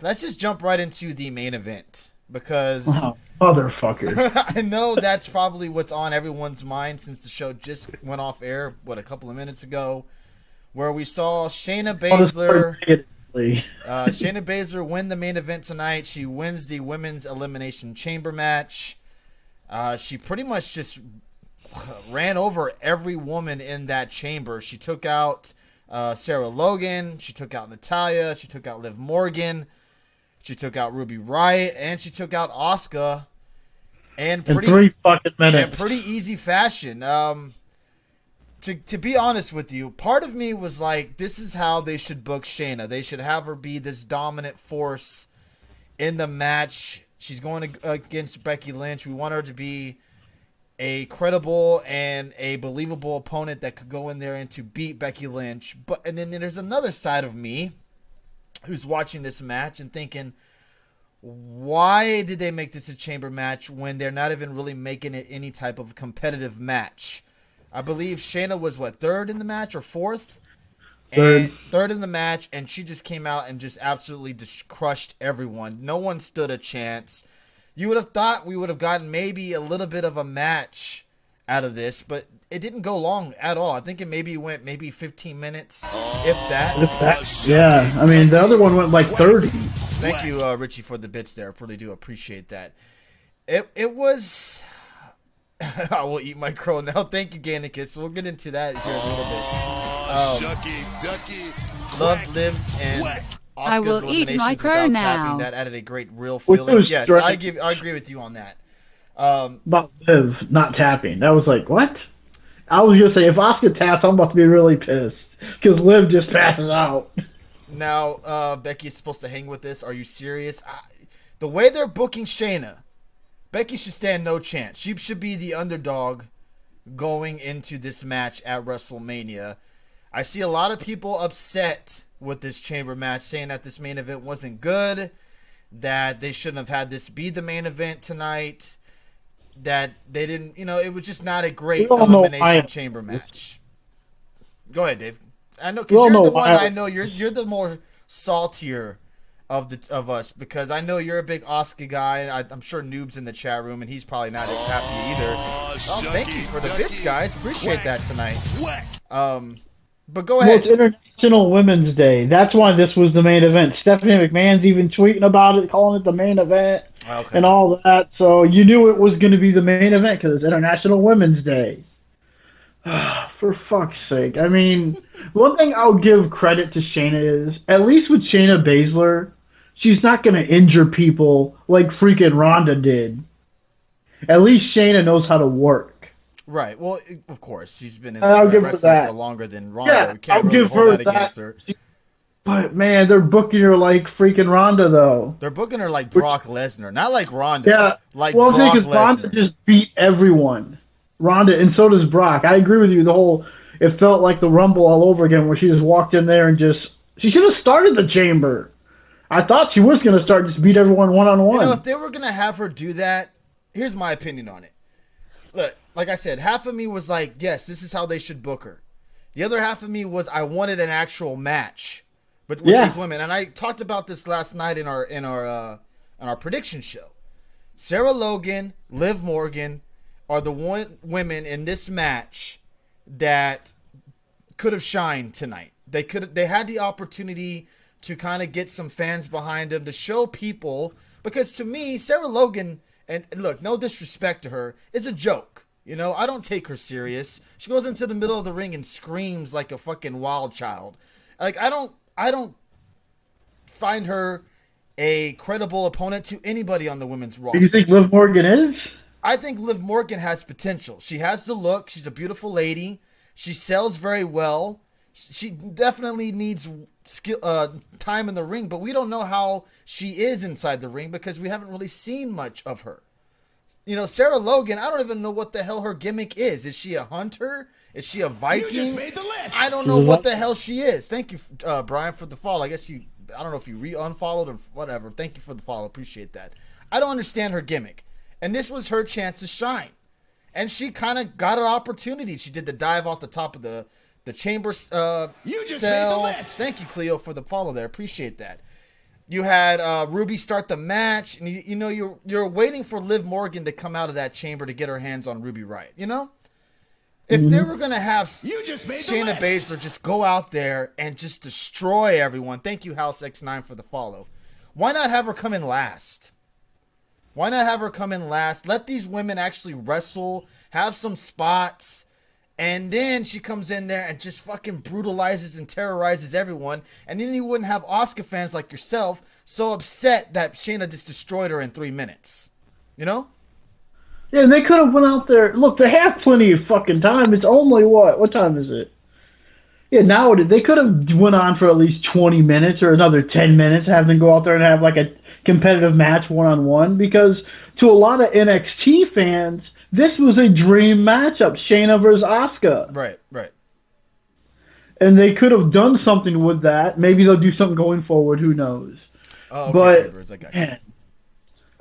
let's just jump right into the main event because Motherfucker. I know that's probably what's on everyone's mind since the show just went off air, a couple of minutes ago, where we saw Shayna Baszler. Shayna Baszler win the main event tonight. She wins the women's elimination chamber match. She pretty much just ran over every woman in that chamber. She took out Sarah Logan. She took out Natalya. She took out Liv Morgan. She took out Ruby Riott, and she took out Asuka. In 3 fucking minutes. In pretty easy fashion. To be honest with you, part of me was like, this is how they should book Shayna. They should have her be this dominant force in the match. She's going against Becky Lynch. We want her to be a credible and a believable opponent that could go in there and to beat Becky Lynch. And then there's another side of me who's watching this match and thinking, why did they make this a chamber match when they're not even really making it any type of competitive match? I believe Shayna was, third in the match or fourth? Third in the match, and she just came out and just absolutely crushed everyone. No one stood a chance. You would have thought we would have gotten maybe a little bit of a match out of this, but it didn't go long at all. I think it went 15 minutes, if that. Yeah, I mean, the other one went like 30. Thank you, Richie, for the bits there. I really do appreciate that. It was... I will eat my crow now. Thank you, Gannicus. We'll get into that here in a little bit. Love lives and I will eat my crow now. Tapping. That added a great real feeling. Yes, I agree with you on that. About Liv not tapping. That was like, what? I was going to say, if Asuka taps, I'm about to be really pissed. Because Liv just passes out. Now, Becky's supposed to hang with this. Are you serious? The way they're booking Shayna, Becky should stand no chance. She should be the underdog going into this match at WrestleMania. I see a lot of people upset with this chamber match, saying that this main event wasn't good, that they shouldn't have had this be the main event tonight, that they didn't, it was just not a great elimination chamber match. Go ahead, Dave. I know, because you're the one. I know you're the more saltier of us, because I know you're a big Asuka guy. I'm sure Noob's in the chat room, and he's probably not happy either. Thank you for the bits, guys. Appreciate that tonight. But go ahead. Well, it's International Women's Day. That's why this was the main event. Stephanie McMahon's even tweeting about it, calling it the main event, and all that. So you knew it was going to be the main event because it's International Women's Day. For fuck's sake. I mean, one thing I'll give credit to Shayna is, at least with Shayna Baszler, she's not going to injure people like freaking Ronda did. At least Shayna knows how to work. Right. Well, of course, she's been in wrestling for longer than Ronda. Yeah, we can't I'll really give hold her that against her. But, man, they're booking her like freaking Ronda, though. They're booking her like Brock Lesnar. Not like Ronda. Yeah. Like Brock Lesnar. Ronda just beat everyone. Ronda, and so does Brock. I agree with you. It felt like the Rumble all over again, where she just walked in there and she should have started the chamber. I thought she was going to start, just beat everyone one-on-one. If they were going to have her do that, here's my opinion on it. Look, like I said, half of me was like, yes, this is how they should book her. The other half of me was, I wanted an actual match with these women. And I talked about this last night in our prediction show. Sarah Logan, Liv Morgan are the women in this match that could have shined tonight. They had the opportunity to kind of get some fans behind them, to show people, because to me, Sarah Logan, and look, no disrespect to her, is a joke. I don't take her serious. She goes into the middle of the ring and screams like a fucking wild child. Like, I don't find her a credible opponent to anybody on the women's roster. Do you think Liv Morgan is? I think Liv Morgan has potential. She has the look. She's a beautiful lady. She sells very well. She definitely needs time in the ring, but we don't know how she is inside the ring because we haven't really seen much of her. Sarah Logan, I don't even know what the hell her gimmick is. Is she a hunter? Is she a Viking? You just made the list. I don't know what the hell she is. Thank you, Brian, for the follow. I don't know if you unfollowed or whatever. Thank you for the follow. Appreciate that. I don't understand her gimmick. And this was her chance to shine. And she kind of got an opportunity. She did the dive off the top of the chamber you just made the list. Thank you, Cleo, for the follow there. Appreciate that. You had Ruby start the match, and you know you're waiting for Liv Morgan to come out of that chamber to get her hands on Ruby Riott. You know, if they were gonna have Shayna Baszler just go out there and just destroy everyone. Thank you, House X9, for the follow. Why not have her come in last? Why not have her come in last? Let these women actually wrestle, have some spots. And then she comes in there and just fucking brutalizes and terrorizes everyone. And then you wouldn't have Asuka fans like yourself so upset that Shayna just destroyed her in 3 minutes. You know? Yeah, they could have went out there. Look, they have plenty of fucking time. It's only what? What time is it? Yeah, now they could have went on for at least 20 minutes or another 10 minutes, have them go out there and have like a competitive match one-on-one. Because to a lot of NXT fans, this was a dream matchup, Shayna versus Asuka. Right. And they could have done something with that. Maybe they'll do something going forward. Who knows? Oh, okay, but man,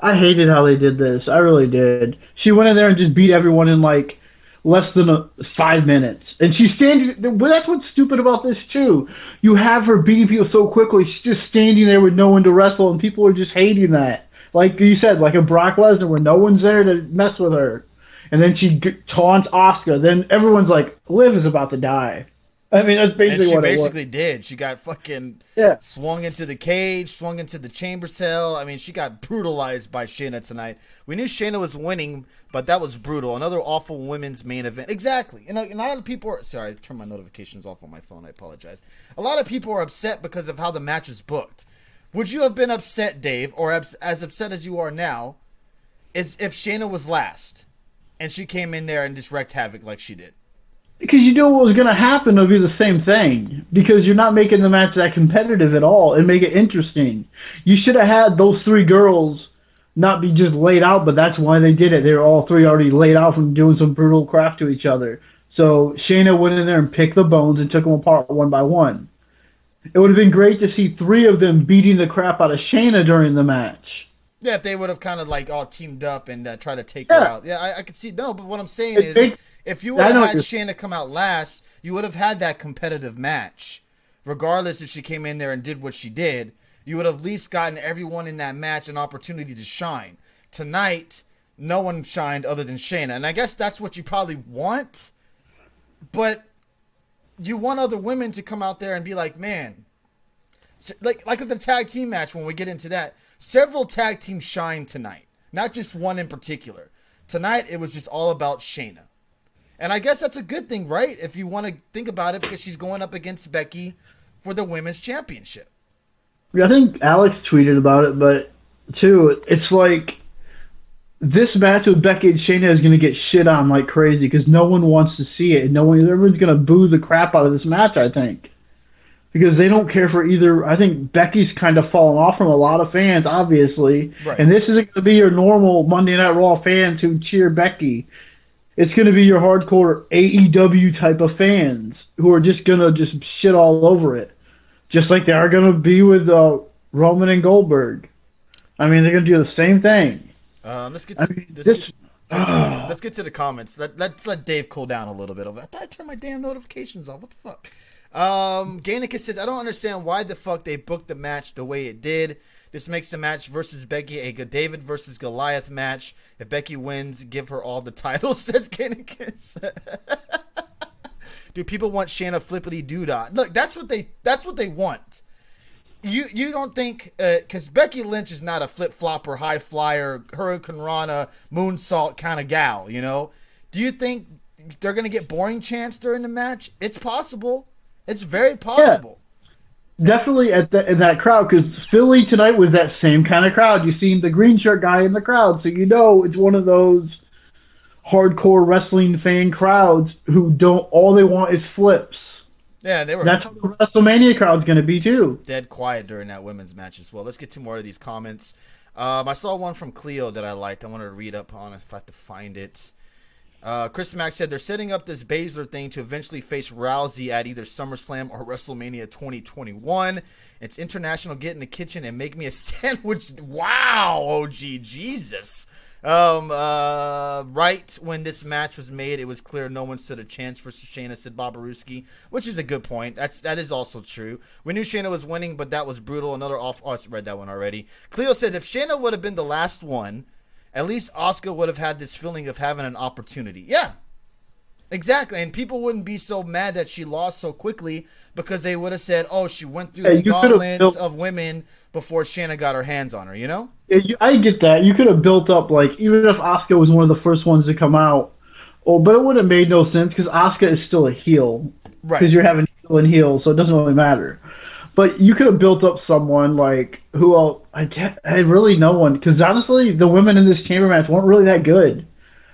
I hated how they did this. I really did. She went in there and just beat everyone in like less than 5 minutes. And she's standing. Well, that's what's stupid about this too. You have her beating people so quickly. She's just standing there with no one to wrestle, and people are just hating that. Like you said, like a Brock Lesnar, where no one's there to mess with her. And then she taunts Asuka. Then everyone's like, Liv is about to die. I mean, that's basically what it was. She basically did. She got fucking swung into the cage, swung into the chamber cell. I mean, she got brutalized by Shayna tonight. We knew Shayna was winning, but that was brutal. Another awful women's main event. Exactly. You know, a lot of people are... Sorry, I turned my notifications off on my phone. I apologize. A lot of people are upset because of how the match is booked. Would you have been upset, Dave, or as upset as you are now, is if Shayna was last? And she came in there and just wreaked havoc like she did. Because you knew what was going to happen. It'll be the same thing. Because you're not making the match that competitive at all and make it interesting. You should have had those three girls not be just laid out, but that's why they did it. They were all three already laid out from doing some brutal crap to each other. So Shayna went in there and picked the bones and took them apart one by one. It would have been great to see three of them beating the crap out of Shayna during the match. Yeah, if they would have kind of like all teamed up and tried to take her out. Yeah, I could see. No, but what I'm saying is, if you would have had Shayna come out last, you would have had that competitive match. Regardless if she came in there and did what she did, you would have at least gotten everyone in that match an opportunity to shine. Tonight, no one shined other than Shayna. And I guess that's what you probably want. But you want other women to come out there and be like, man, like at the tag team match when we get into that, several tag teams shined tonight. Not just one in particular. Tonight, it was just all about Shayna. And I guess that's a good thing, right? If you want to think about it, because she's going up against Becky for the Women's Championship. Yeah, I think Alex tweeted about it, but, too, it's like this match with Becky and Shayna is going to get shit on like crazy because no one wants to see it. And everyone's going to boo the crap out of this match, I think. Because they don't care for either. I think Becky's kind of fallen off from a lot of fans, obviously. Right. And this isn't going to be your normal Monday Night Raw fans who cheer Becky. It's going to be your hardcore AEW type of fans who are just going to just shit all over it. Just like they are going to be with Roman and Goldberg. I mean, they're going to do the same thing. Let's get to the comments. Let's let Dave cool down a little bit. I thought I turned my damn notifications off. What the fuck? Ganicus says, I don't understand why the fuck they booked the match the way it did. This makes the match versus Becky a David versus Goliath match. If Becky wins, give her all the titles, says Ganicus. Dude, people want Shayna flippity doodah. Look, that's what they want. You don't think because Becky Lynch is not a flip flopper, high flyer, Hurricane Rana, moonsault kind of gal, you know? Do you think they're gonna get boring chants during the match? It's possible. It's very possible. Yeah, definitely in that crowd, because Philly tonight was that same kind of crowd. You seen the green shirt guy in the crowd, so you know it's one of those hardcore wrestling fan crowds who all they want is flips. Yeah, they were. That's how the WrestleMania crowd's going to be too. Dead quiet during that women's match as well. Let's get to more of these comments. I saw one from Cleo that I liked. I wanted to read up on it if I have to find it. Chris Mack said they're setting up this Baszler thing to eventually face Rousey at either SummerSlam or WrestleMania 2021. It's international. Get in the kitchen and make me a sandwich. Wow, OG Jesus. Right when this match was made, it was clear no one stood a chance for Shayna, said Bobaruski, which is a good point. That is also true. We knew Shayna was winning, but that was brutal. Oh, I read that one already. Cleo said if Shayna would have been the last one, at least Asuka would have had this feeling of having an opportunity. Yeah, exactly. And people wouldn't be so mad that she lost so quickly because they would have said, oh, she went through the gauntlets of women before Shayna got her hands on her, you know? I get that. You could have built up, like, even if Asuka was one of the first ones to come out, but it would have made no sense because Asuka is still a heel. Right. Because you're having heel and heel, so it doesn't really matter. But you could have built up someone, like, who else? I really no one. Because honestly, the women in this chamber match weren't really that good.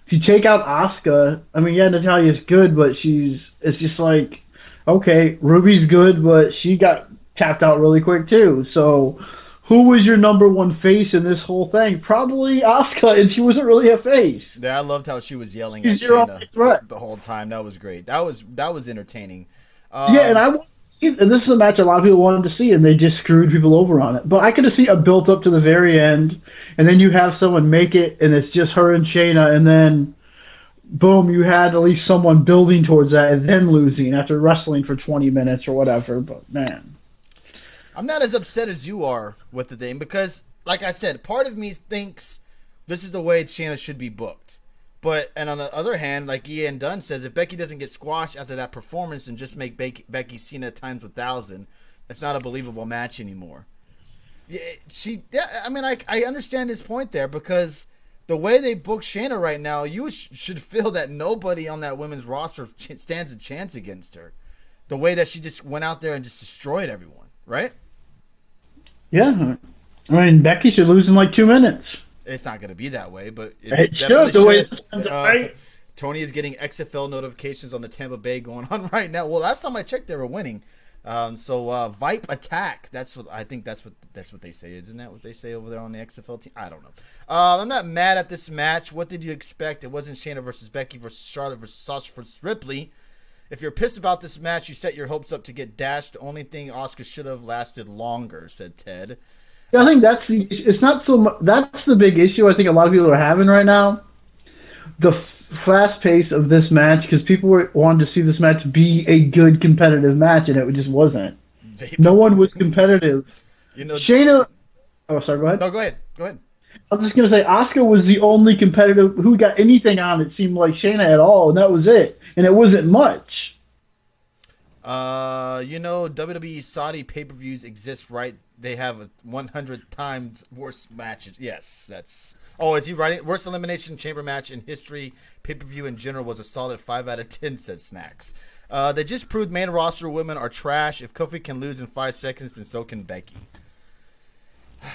If you take out Asuka, I mean, yeah, Natalia's good, but it's just like, okay, Ruby's good, but she got tapped out really quick too. So who was your number one face in this whole thing? Probably Asuka, and she wasn't really a face. Yeah, I loved how she was yelling at Shayna the whole time. That was great. That was entertaining. And this is a match a lot of people wanted to see, and they just screwed people over on it. But I could have seen a built up to the very end, and then you have someone make it, and it's just her and Shayna, and then boom, you had at least someone building towards that, and then losing after wrestling for 20 minutes or whatever. But man, I'm not as upset as you are with the thing because, like I said, part of me thinks this is the way Shayna should be booked. And on the other hand, like Ian Dunn says, if Becky doesn't get squashed after that performance and just make Becky Cena times 1,000, it's not a believable match anymore. I understand his point there because the way they book Shayna right now, you should feel that nobody on that women's roster stands a chance against her. The way that she just went out there and just destroyed everyone, right? Yeah. I mean, Becky should lose in like 2 minutes. It's not going to be that way, but it should. Tony is getting XFL notifications on the Tampa Bay going on right now. Well, last time I checked, they were winning. So Vipe Attack. That's what I think. That's what they say. Isn't that what they say over there on the XFL team? I don't know. I'm not mad at this match. What did you expect? It wasn't Shayna versus Becky versus Charlotte versus Sasha versus Ripley. If you're pissed about this match, you set your hopes up to get dashed. The only thing Asuka should have lasted longer, said Ted. Yeah, I think that's the big issue I think a lot of people are having right now. The fast pace of this match, because people wanted to see this match be a good competitive match, and it just wasn't. No one was competitive. Shayna. Oh, sorry. Go ahead. No, go ahead. I was just gonna say Asuka was the only competitive who got anything on. It seemed like Shayna at all, and that was it. And it wasn't much. WWE Saudi pay-per-views exist, right? They have 100 times worse matches. Yes, that's... Oh, is he writing? Worst elimination chamber match in history. Pay-per-view in general was a solid 5 out of 10, said Snacks. They just proved main roster women are trash. If Kofi can lose in 5 seconds, then so can Becky.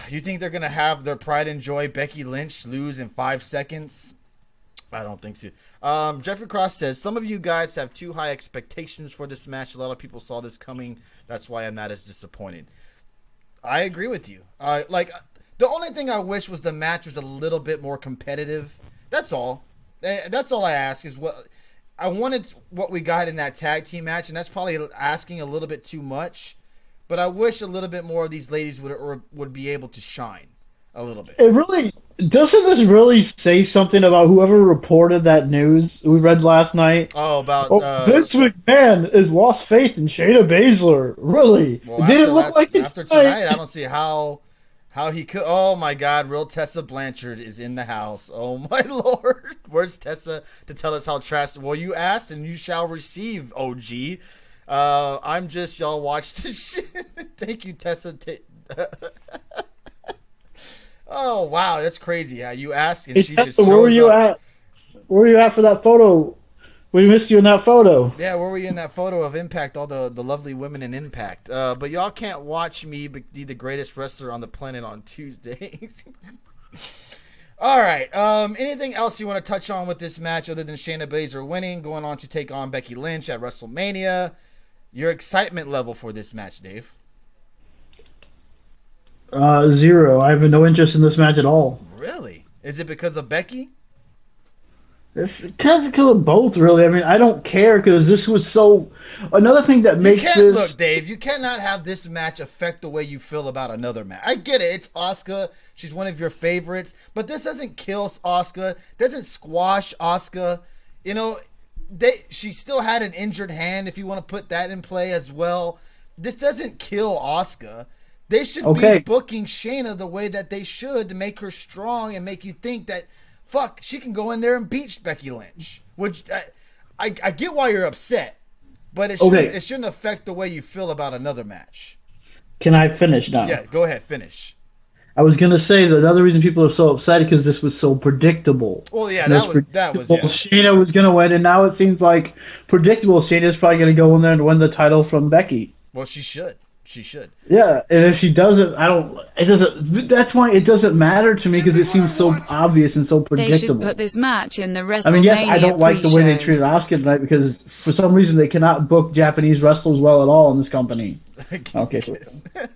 You think they're going to have their pride and joy Becky Lynch lose in 5 seconds? I don't think so. Jeffrey Cross says, some of you guys have too high expectations for this match. A lot of people saw this coming. That's why I'm not as disappointed. I agree with you. The only thing I wish was the match was a little bit more competitive. That's all. That's all I ask is what I wanted what we got in that tag team match, and that's probably asking a little bit too much. But I wish a little bit more of these ladies would be able to shine a little bit. It really doesn't this really say something about whoever reported that news we read last night? Oh, about Vince McMahon has lost faith in Shayna Baszler. Really? Well, after tonight, I don't see how he could. Oh my God, real Tessa Blanchard is in the house. Oh my Lord, where's Tessa to tell us how trash? Well, you asked and you shall receive. OG, I'm just y'all watch this shit. Thank you, Tessa. Oh wow, that's crazy. Yeah, you asked and she just shows where were you at? Where were you at for that photo? We missed you in that photo. Yeah, where were you in that photo of Impact? All the lovely women in Impact. But y'all can't watch me be the greatest wrestler on the planet on Tuesday. All right. Anything else you want to touch on with this match other than Shayna Baszler winning, going on to take on Becky Lynch at WrestleMania? Your excitement level for this match, Dave? 0. I have no interest in this match at all. Really? Is it because of Becky? It's because of both, really. I mean, I don't care because this was so. Another thing that makes this look, Dave. You cannot have this match affect the way you feel about another match. I get it. It's Asuka. She's one of your favorites, but this doesn't kill Asuka. Doesn't squash Asuka. You know, she still had an injured hand. If you want to put that in play as well, this doesn't kill Asuka. They should be booking Shayna the way that they should to make her strong and make you think that. Fuck, she can go in there and beat Becky Lynch. Which I get why you're upset, but it shouldn't affect the way you feel about another match. Can I finish now? Yeah, go ahead, finish. I was gonna say that another reason people are so upset because this was so predictable. Well, yeah, that was. Shayna was gonna win, and now it seems like predictable. Shayna's probably gonna go in there and win the title from Becky. Well, she should. She should. Yeah, and if she doesn't, it doesn't. That's why it doesn't matter to me because it seems so obvious and so predictable. They should put this match in the WrestleMania. I mean, yes, I don't like the way they treated Asuka tonight because for some reason they cannot book Japanese wrestlers well at all in this company. Okay.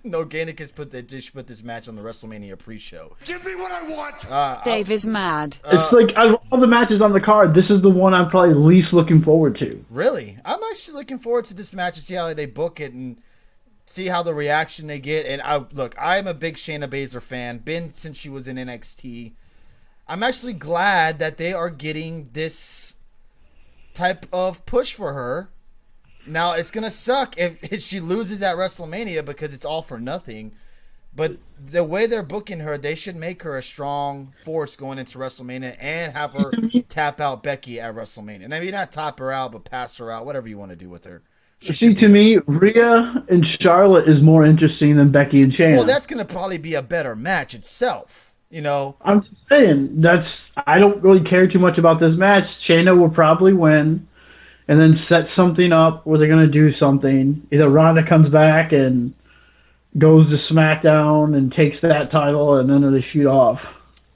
No, Gannicus they should put this match on the WrestleMania pre-show. Give me what I want. Dave is mad. It's like out of all the matches on the card, this is the one I'm probably least looking forward to. Really, I'm actually looking forward to this match to see how they book it and see how the reaction they get. And I'm a big Shayna Baszler fan, been since she was in NXT. I'm actually glad that they are getting this type of push for her. Now, it's going to suck if she loses at WrestleMania because it's all for nothing. But the way they're booking her, they should make her a strong force going into WrestleMania and have her tap out Becky at WrestleMania. Maybe not tap her out, but pass her out, whatever you want to do with her. See, to me, Rhea and Charlotte is more interesting than Becky and Shayna. Well, that's going to probably be a better match itself, you know. I'm just saying, I don't really care too much about this match. Shayna will probably win and then set something up where they're going to do something. Either Ronda comes back and goes to SmackDown and takes that title, and then they shoot off.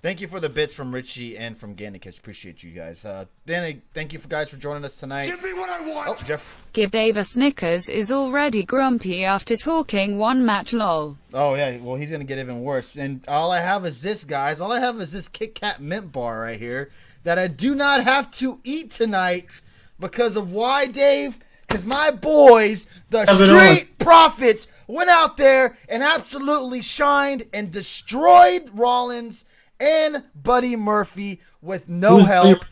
Thank you for the bits from Richie and from Gannicus. Appreciate you guys. Thank you guys for joining us tonight. Give me what I want. Oh, Jeff. Give Dave a Snickers is already grumpy after talking one match lol. Oh, yeah. Well, he's going to get even worse. And all I have is this, guys. All I have is this Kit Kat mint bar right here that I do not have to eat tonight because of why, Dave? Because my boys, the Street Profits, went out there and absolutely shined and destroyed Rollins and Buddy Murphy with no help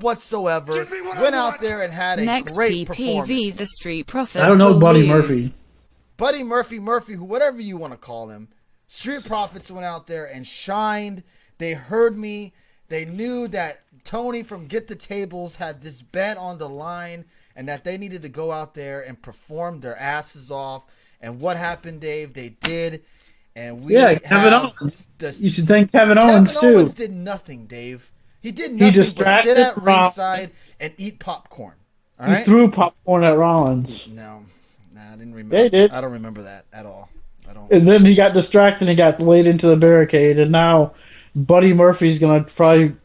whatsoever. Went out there and had a great performance. The Street Profits. I don't know Buddy Murphy. Buddy Murphy, whatever you want to call him. Street Profits went out there and shined. They heard me. They knew that Tony from Getdatables had this bet on the line and that they needed to go out there and perform their asses off. And what happened, Dave? They did. And Kevin Owens. You should thank Kevin Owens, too. Kevin Owens did nothing, Dave. He did nothing but sit at ringside and eat popcorn. All right? He threw popcorn at Rollins. No, I didn't remember. They did. I don't remember that at all. And then he got distracted and he got laid into the barricade. And now Buddy Murphy's going to probably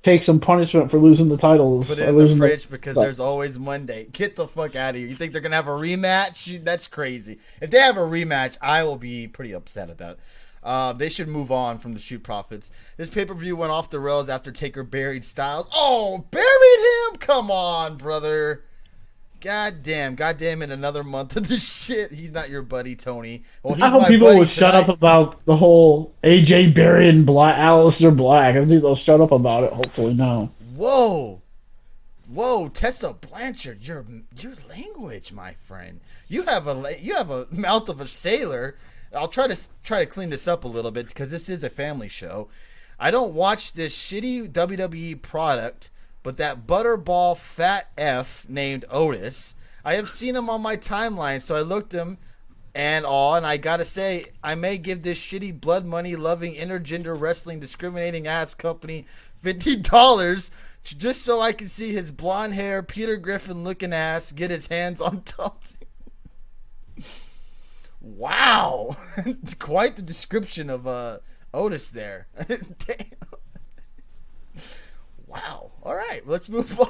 take some punishment for losing the titles. Put it in the fridge because there's always Monday. Get the fuck out of here. You think they're going to have a rematch? That's crazy. If they have a rematch, I will be pretty upset at that. They should move on from the Street Profits. This pay-per-view went off the rails after Taker buried Styles. Oh, buried him? Come on, brother. God damn in another month of this shit. He's not your buddy, Tony. Well, he's I hope people would shut up about the whole AJ burying Aleister Black. I think they'll shut up about it. Hopefully now. Whoa, Tessa Blanchard, your language, my friend. You have a mouth of a sailor. I'll try to clean this up a little bit because this is a family show. I don't watch this shitty WWE product. But that butterball fat F named Otis, I have seen him on my timeline, so I looked him and I gotta say, I may give this shitty blood money loving intergender wrestling discriminating ass company $50 just so I can see his blonde hair, Peter Griffin looking ass get his hands on top. Wow, quite the description of Otis there. Damn. Wow. All right, let's move on.